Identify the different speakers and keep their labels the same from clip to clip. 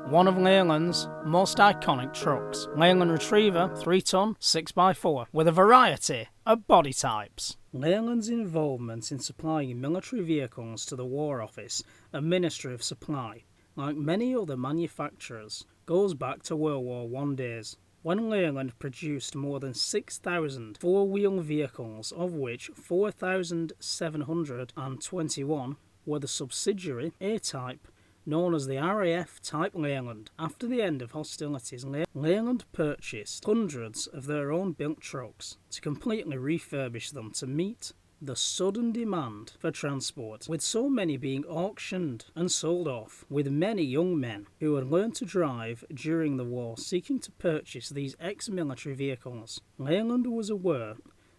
Speaker 1: one of Leyland's most iconic trucks. Leyland Retriever 3-ton 6x4 with a variety of body types. Leyland's involvement in supplying military vehicles to the War Office and Ministry of Supply, like many other manufacturers, goes back to World War I days, when Leyland produced more than 6,000 four-wheel vehicles, of which 4,721 were the subsidiary A-type, known as the RAF Type Leyland. After the end of hostilities, Leyland purchased hundreds of their own built trucks to completely refurbish them to meet the sudden demand for transport, with so many being auctioned and sold off, with many young men who had learned to drive during the war seeking to purchase these ex-military vehicles. Leyland was aware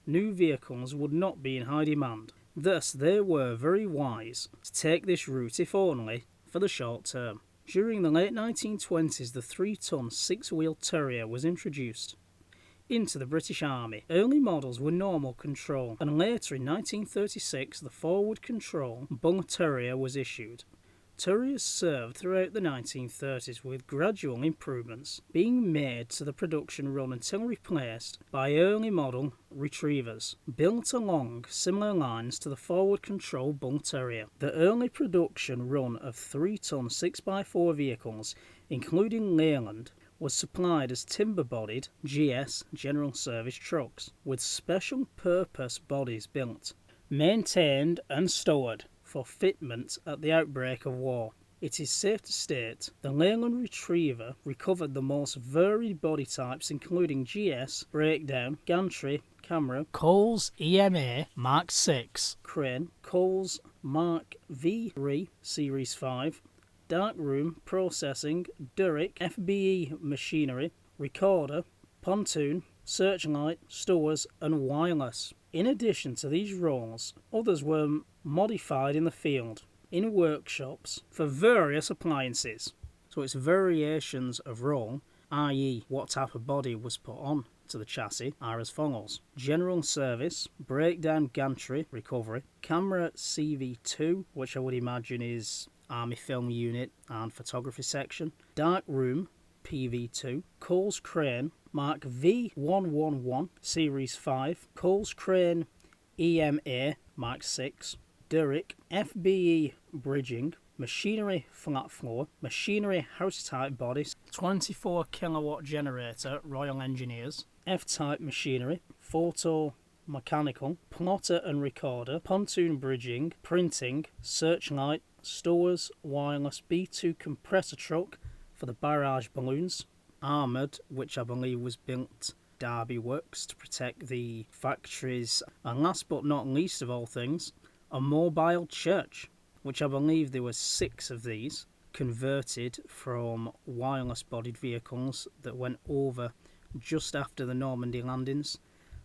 Speaker 1: new vehicles would not be in high demand, thus they were very wise to take this route, if only for the short term. During the late 1920s, the 3-ton 6-wheel Terrier was introduced into the British Army. Early models were normal control, and later in 1936 the forward control Bull Terrier was issued. Terriers served throughout the 1930s, with gradual improvements being made to the production run until replaced by early model Retrievers, built along similar lines to the forward control Bull Terrier. The early production run of 3-ton 6x4 vehicles, including Leyland, was supplied as timber-bodied GS general service trucks, with special purpose bodies built, maintained and stored for fitment at the outbreak of war. It is safe to state the Leyland Retriever recovered the most varied body types, including GS, breakdown, gantry, camera, Coles EMA Mark 6, crane, Coles Mark V3 Series 5, darkroom, processing, Durrick, FBE machinery, recorder, pontoon, searchlight, stowers and wireless. In addition to these roles, others were modified in the field, in workshops, for various appliances. So its variations of role, i.e. what type of body was put on to the chassis, are as follows: general service, breakdown gantry, recovery, camera CV2, which I would imagine is Army film unit and photography section, dark room PV2, Coles crane Mark V111 Series 5, Coles crane EMA Mark 6, Durrick, FBE bridging, machinery flat floor, machinery house type bodies, 24 kilowatt generator Royal Engineers, F-type machinery, photo mechanical, plotter and recorder, pontoon bridging, printing, searchlight, stowers, wireless, B2 compressor truck for the barrage balloons, Armoured, which I believe was built Derby Works to protect the factories, and last but not least of all things, a mobile church, which I believe there were 6 of these converted from wireless bodied vehicles that went over just after the Normandy landings.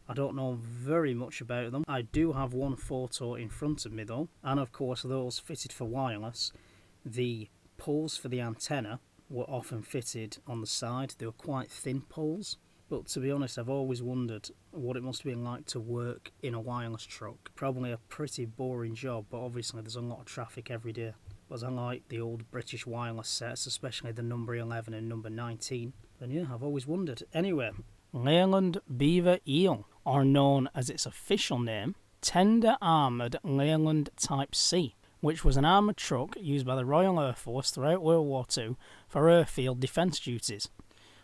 Speaker 1: I don't know very much about them. I do have one photo in front of me though, and of course those fitted for wireless. The poles for the antenna were often fitted on the side. They were quite thin poles, but to be honest I've always wondered what it must have been like to work in a wireless truck. Probably a pretty boring job, but obviously there's a lot of traffic every day. But I like the old British wireless sets, especially the number 11 and number 19. And yeah, I've always wondered. Anyway, Leyland Beaver Eon, or known as its official name, Tender Armoured Leyland Type C, which was an armoured truck used by the Royal Air Force throughout World War II for airfield defence duties.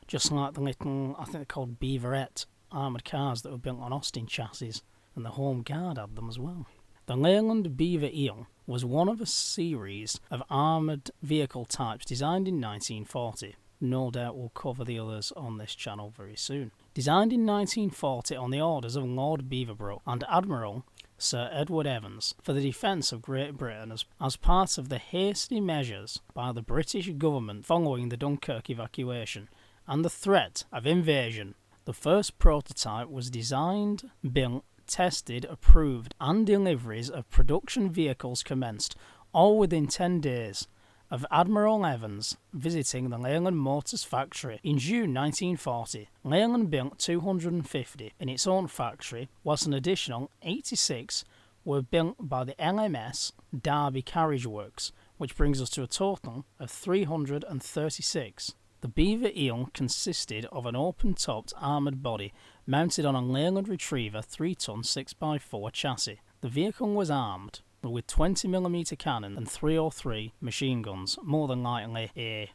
Speaker 1: Just like the little, I think they're called Beaverette armoured cars that were built on Austin chassis, and the Home Guard had them as well. The Leyland Beaver Eon was one of a series of armoured vehicle types designed in 1940. No doubt we'll cover the others on this channel very soon. Designed in 1940 on the orders of Lord Beaverbrook and Admiral Sir Edward Evans for the defence of Great Britain as part of the hasty measures by the British government following the Dunkirk evacuation and the threat of invasion. The first prototype was designed, built, tested, approved, and deliveries of production vehicles commenced, all within 10 days of Admiral Evans visiting the Leyland Motors factory in June 1940. Leyland built 250 in its own factory, whilst an additional 86 were built by the LMS Derby Carriage Works, which brings us to a total of 336. The Beaver Eon consisted of an open-topped armoured body mounted on a Leyland Retriever 3-ton 6x4 chassis. The vehicle was armed with 20mm cannon and 303 machine guns, more than likely a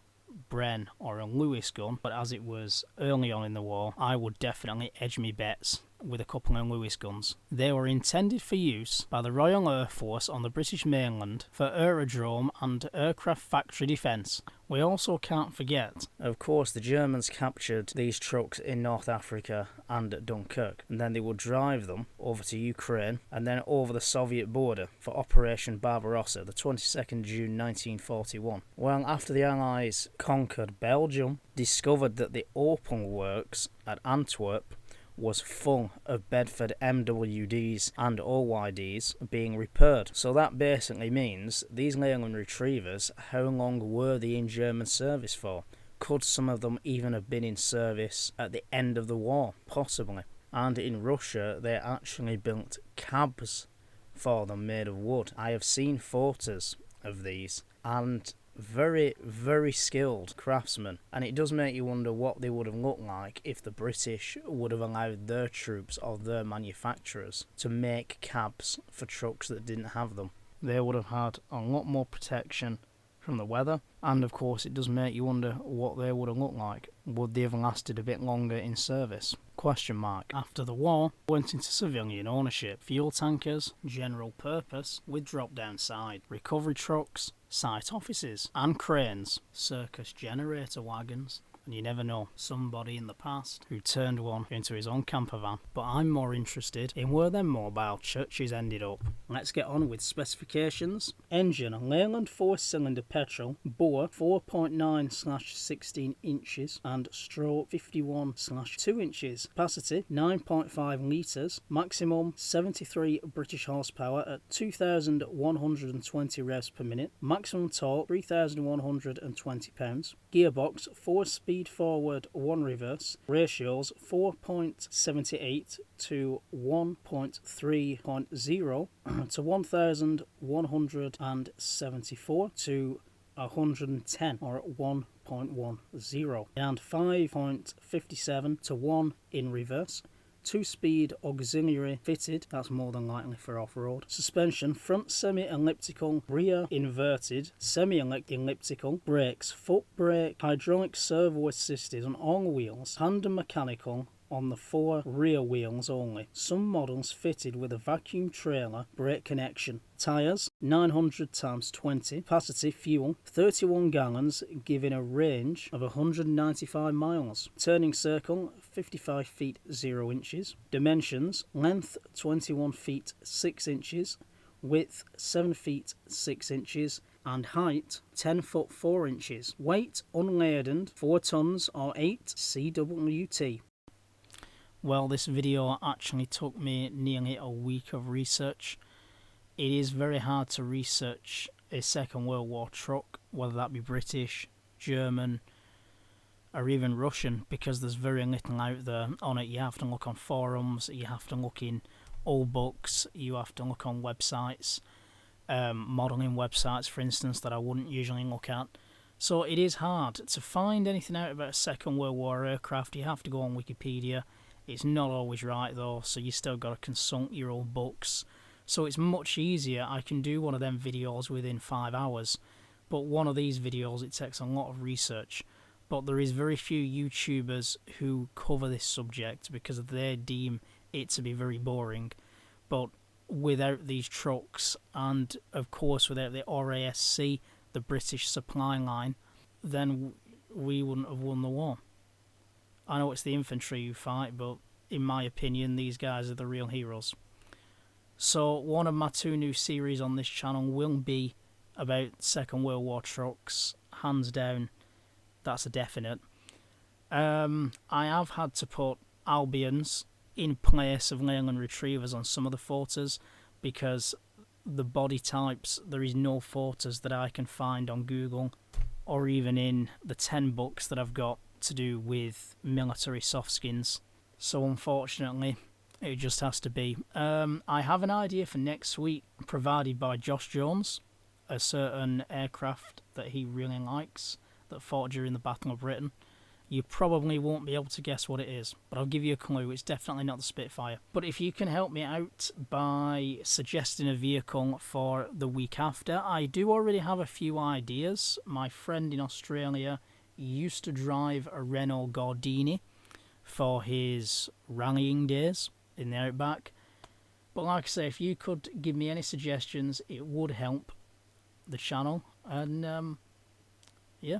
Speaker 1: Bren or a Lewis gun, but as it was early on in the war, I would definitely edge me bets with a couple of Lewis guns. They were intended for use by the Royal Air Force on the British mainland for aerodrome and aircraft factory defence. We also can't forget, of course, the Germans captured these trucks in North Africa and at Dunkirk, and then they would drive them over to Ukraine and then over the Soviet border for Operation Barbarossa, the 22nd June 1941. Well, after the Allies conquered Belgium, discovered that the Opel works at Antwerp was full of Bedford MWDs and OYDs being repaired. So that basically means these Leyland Retrievers, how long were they in German service for? Could some of them even have been in service at the end of the war? Possibly. And in Russia, they actually built cabs for them made of wood. I have seen photos of these, and very, very skilled craftsmen, and it does make you wonder what they would have looked like if the British would have allowed their troops or their manufacturers to make cabs for trucks that didn't have them. They would have had a lot more protection from the weather, and of course it does make you wonder what they would have looked like. Would they have lasted a bit longer in service? Question mark. After the war, went into civilian ownership. Fuel tankers, general purpose with drop-down side, recovery trucks, site offices, and cranes, circus generator wagons, and you never know, somebody in the past who turned one into his own camper van. But I'm more interested in where them mobile churches ended up. Let's get on with specifications. Engine, Leyland 4-cylinder petrol, bore 4.9/16 inches and stroke 51/2 inches. Capacity 9.5 litres, maximum 73 British horsepower at 2,120 revs per minute, maximum torque 3,120 pounds. Gearbox 4-speed forward, 1 reverse. Ratios 4.78 to 1.3.0 to 1,174 to 110 or at 1.10, and 5.57 to 1 in reverse. 2-speed auxiliary fitted, that's more than likely for off-road. Suspension, front semi-elliptical, rear inverted, semi-elliptical. Brakes, foot brake, hydraulic servo assisted on all wheels, hand and mechanical on the 4 rear wheels only. Some models fitted with a vacuum trailer brake connection. Tyres 900x20. Capacity fuel 31 gallons, giving a range of 195 miles. Turning circle 55 feet 0 inches. Dimensions: length 21 feet 6 inches, width 7 feet 6 inches, and height 10 foot 4 inches. Weight unladen 4 tons or 8 CWT. Well, this video actually took me nearly a week of research. It is very hard to research a Second World War truck, whether that be British, German, or even Russian, because there's very little out there on it. You have to look on forums, you have to look in old books, you have to look on websites, modelling websites, for instance, that I wouldn't usually look at. So it is hard to find anything out about a Second World War aircraft. You have to go on Wikipedia. It's not always right though, so you still got to consult your old books. So it's much easier. I can do one of them videos within 5 hours, but one of these videos, it takes a lot of research. But there is very few YouTubers who cover this subject because they deem it to be very boring. But without these trucks, and of course without the RASC, the British supply line, then we wouldn't have won the war. I know it's the infantry who fight, but in my opinion, these guys are the real heroes. So one of my 2 new series on this channel will be about Second World War trucks, hands down. That's a definite. I have had to put Albions in place of Leyland Retrievers on some of the photos because the body types, there is no photos that I can find on Google or even in the 10 books that I've got to do with military soft skins. So unfortunately, it just has to be. I have an idea for next week provided by Josh Jones. a certain aircraft that he really likes that fought during the Battle of Britain. You probably won't be able to guess what it is, but I'll give you a clue. It's definitely not the Spitfire. But if you can help me out by suggesting a vehicle for the week after, I do already have a few ideas. My friend in Australia used to drive a Renault Gardini for his rallying days in the Outback. But like I say, if you could give me any suggestions, it would help the channel. And yeah.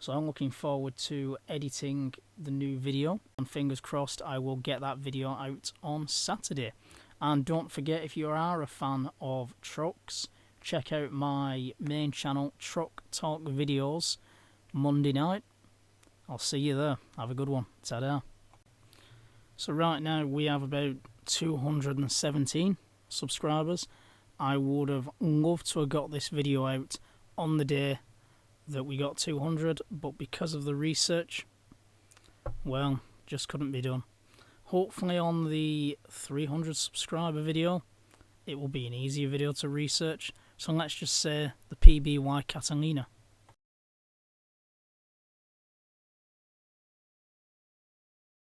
Speaker 1: So I'm looking forward to editing the new video, and fingers crossed I will get that video out on Saturday. And don't forget, if you are a fan of trucks, check out my main channel, Truck Talk Videos, Monday night. I'll see you there. Have a good one. Ta-da. So right now we have about 217 subscribers. I would have loved to have got this video out on the day that we got 200, but because of the research, well, just couldn't be done. Hopefully on the 300 subscriber video, it will be an easier video to research. So let's just say the PBY Catalina.